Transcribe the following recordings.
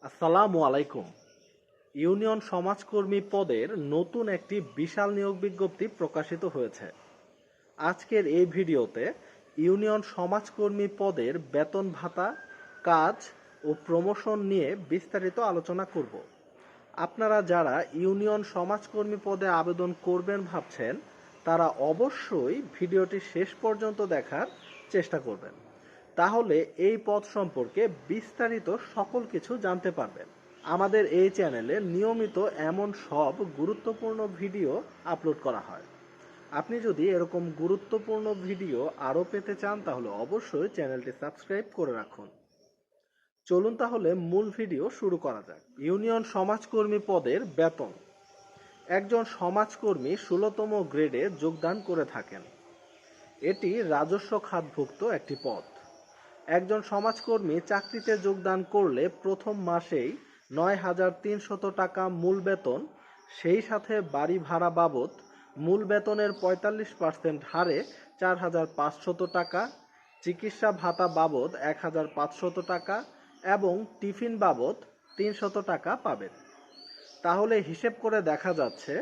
আসসালামু আলাইকুম। ইউনিয়ন সমাজকর্মী পদের নতুন একটি বিশাল নিয়োগ বিজ্ঞপ্তি প্রকাশিত হয়েছে। আজকের এই ভিডিওতে ইউনিয়ন সমাজকর্মী পদের বেতন ভাতা, কাজ ও প্রমোশন নিয়ে বিস্তারিত আলোচনা করব। আপনারা যারা ইউনিয়ন সমাজকর্মী পদে আবেদন করবেন ভাবছেন, তারা অবশ্যই ভিডিওটি শেষ পর্যন্ত দেখার চেষ্টা করবেন। তাহলে এই পদ সম্পর্কে বিস্তারিত সকল কিছু জানতে পারবেন। আমাদের এই চ্যানেলে নিয়মিত এমন সব গুরুত্বপূর্ণ ভিডিও আপলোড করা হয়। আপনি যদি এরকম গুরুত্বপূর্ণ ভিডিও আরও পেতে চান তাহলে অবশ্যই চ্যানেলটি সাবস্ক্রাইব করে রাখুন। চলুন তাহলে মূল ভিডিও শুরু করা যাক। ইউনিয়ন সমাজকর্মী পদের বেতন। একজন সমাজকর্মী 16তম গ্রেডে যোগদান করে থাকেন। এটি রাজস্ব খাতভুক্ত একটি পদ। একজন সমাজকর্মী চাকরিতে যোগদান করলে প্রথম মাসেই ৯,৩০০ টাকা মূল বেতন, সেই সাথে বাড়ি ভাড়া বাবদ মূল বেতনের ৪৫% হারে ৪,৫০০ টাকা, চিকিৎসা ভাতা বাবদ ১,৫০০ টাকা এবং টিফিন বাবদ ৩০০ টাকা পাবেন। তাহলে হিসেব করে দেখা যাচ্ছে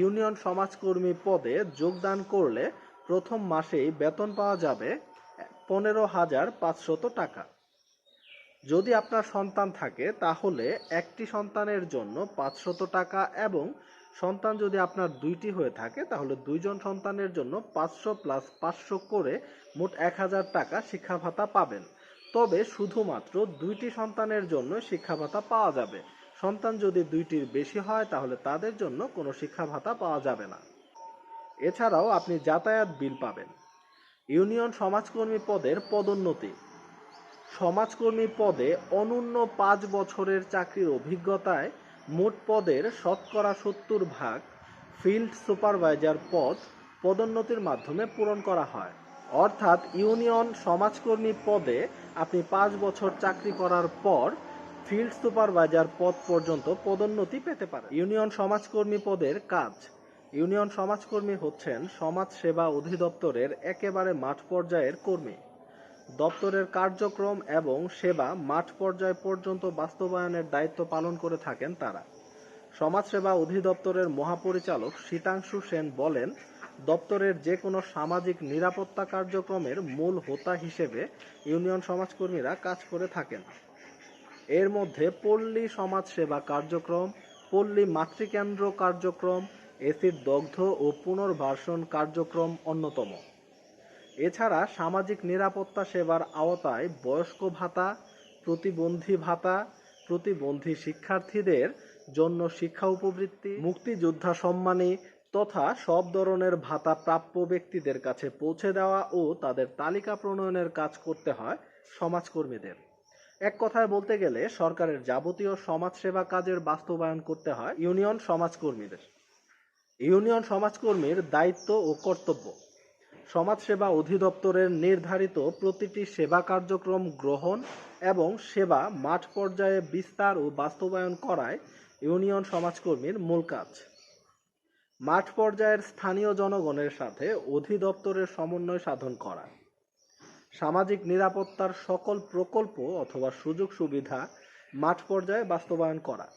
ইউনিয়ন সমাজকর্মী পদে যোগদান করলে প্রথম মাসেই বেতন পাওয়া যাবে ১৫,৫০০ টাকা। যদি আপনার সন্তান থাকে তাহলে একটি সন্তানের জন্য ৫০০ টাকা এবং সন্তান যদি আপনার দুইটি হয়ে থাকে তাহলে দুইজন সন্তানের জন্য ৫০০ প্লাস ৫০০ করে মোট ১,০০০ টাকা শিক্ষা ভাতা পাবেন। তবে শুধুমাত্র দুইটি সন্তানের জন্য শিক্ষা ভাতা পাওয়া যাবে। সন্তান যদি দুইটির বেশি হয় তাহলে তাদের জন্য কোনো শিক্ষা ভাতা পাওয়া যাবে না। এছাড়াও আপনি যাতায়াত বিল পাবেন। ইউনিয়ন সমাজকর্মী পদের পদোন্নতি। সমাজকর্মী পদে অনূন্য ৫ বছরের চাকরির অভিজ্ঞতায় মোট পদের ৭০% ফিল্ড সুপারভাইজার পদ পদোন্নতির মাধ্যমে পূরণ করা হয়। অর্থাৎ ইউনিয়ন সমাজকর্মী পদে আপনি ৫ বছর চাকরি করার পর ফিল্ড সুপারভাইজার পদ পর্যন্ত পদোন্নতি পেতে পারেন। ইউনিয়ন সমাজকর্মী পদের কাজ। ইউনিয়ন সমাজকর্মী হচ্ছেন সমাজ সেবা অধিদপ্তরের একেবারে মাঠ পর্যায়ের কর্মী। দপ্তরের কার্যক্রম এবং সেবা মাঠ পর্যায় পর্যন্ত বাস্তবায়নের দায়িত্ব পালন করে থাকেন তারা। সমাজসেবা অধিদপ্তরের মহাপরিচালক শীতাংশু সেন বলেন, দপ্তরের যে কোনো সামাজিক নিরাপত্তা কার্যক্রমের মূল হোতা হিসেবে ইউনিয়ন সমাজকর্মীরা কাজ করে থাকেন। এর মধ্যে পল্লী সমাজসেবা কার্যক্রম, পল্লী মাতৃকেন্দ্র কার্যক্রম, এসিড দগ্ধ ও পুনর্বাসন কার্যক্রম অন্যতম। এছাড়া সামাজিক নিরাপত্তা সেবার আওতায় বয়স্ক ভাতা, প্রতিবন্ধী ভাতা, প্রতিবন্ধী শিক্ষার্থীদের জন্য শিক্ষা উপবৃত্তি, মুক্তিযোদ্ধা সম্মানী তথা সব ধরনের ভাতা প্রাপ্য ব্যক্তিদের কাছে পৌঁছে দেওয়া ও তাদের তালিকা প্রণয়নের কাজ করতে হয় সমাজকর্মীদের। এক কথায় বলতে গেলে সরকারের যাবতীয় সমাজসেবা কাজের বাস্তবায়ন করতে হয় ইউনিয়ন সমাজকর্মীদের। ইউনিয়ন সমাজকর্মীর দায়িত্ব ও কর্তব্য। সমাজসেবা অধিদপ্তরের নির্ধারিত প্রতিটি সেবা কার্যক্রম গ্রহণ এবং সেবা মাঠ পর্যায়ে বিস্তার ও বাস্তবায়ন করায় ইউনিয়ন সমাজকর্মীর মূল কাজ। মাঠ পর্যায়ের স্থানীয় জনগণের সাথে অধিদপ্তরের সমন্বয় সাধন করা। সামাজিক নিরাপত্তার সকল প্রকল্প অথবা সুযোগ সুবিধা মাঠ পর্যায়ে বাস্তবায়ন করা।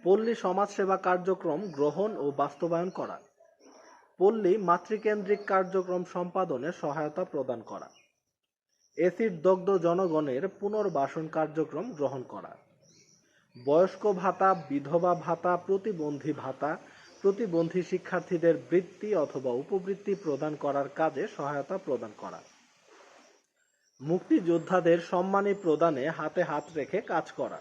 পল্লী সমাজসেবা কার্যক্রম গ্রহণ ও বাস্তবায়ন করা। পল্লী মাতৃকেন্দ্রিক কার্যক্রম সম্পাদনে সহায়তা প্রদান করা। এসিড দগ্ধ জনগণের পুনর্বাসন কার্যক্রম গ্রহণ করা। বয়স্ক ভাতা, বিধবা ভাতা, প্রতিবন্ধী ভাতা, প্রতিবন্ধী শিক্ষার্থীদের বৃত্তি অথবা উপবৃত্তি প্রদান করার কাজে সহায়তা প্রদান করা। মুক্তিযোদ্ধাদের সম্মানী প্রদানে হাতে হাত রেখে কাজ করা।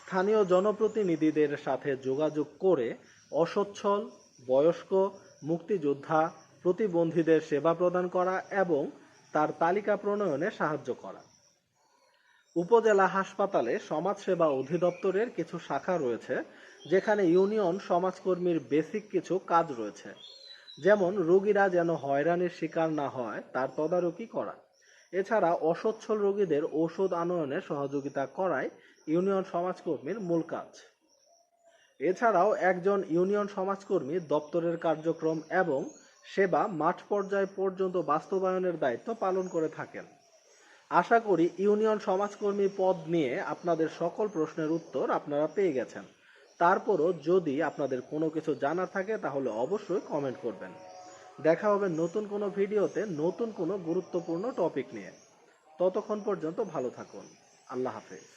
স্থানীয় জনপ্রতিনিধিদের সাথে যোগাযোগ করে অসচ্ছল, বয়স্ক, মুক্তিযোদ্ধা, প্রতিবন্ধীদের সেবা প্রদান করা এবং তার তালিকা প্রণয়নে সাহায্য করা। উপজেলা হাসপাতালে সমাজসেবা অধিদপ্তরের কিছু শাখা রয়েছে যেখানে ইউনিয়ন সমাজকর্মীর বেসিক কিছু কাজ রয়েছে, যেমন রোগীরা যেন হয়রানির শিকার না হয় তার তদারকি করা। এছাড়া অসচ্ছল রোগীদের ঔষধ আনয়নে সহযোগিতা করাই ইউনিয়ন সমাজকর্মীর মূল কাজ। এছাড়াও একজন ইউনিয়ন সমাজকর্মী দপ্তরের কার্যক্রম এবং সেবা মাঠ পর্যায় পর্যন্ত বাস্তবায়নের দায়িত্ব পালন করে থাকেন। আশা করি ইউনিয়ন সমাজকর্মী পদ নিয়ে আপনাদের সকল প্রশ্নের উত্তর আপনারা পেয়ে গেছেন। তারপরও যদি আপনাদের কোনো কিছু জানার থাকে তাহলে অবশ্যই কমেন্ট করবেন। দেখা হবে নতুন কোনো ভিডিওতে নতুন কোনো গুরুত্বপূর্ণ টপিক নিয়ে। ততক্ষণ পর্যন্ত ভালো থাকুন। আল্লাহ হাফেজ।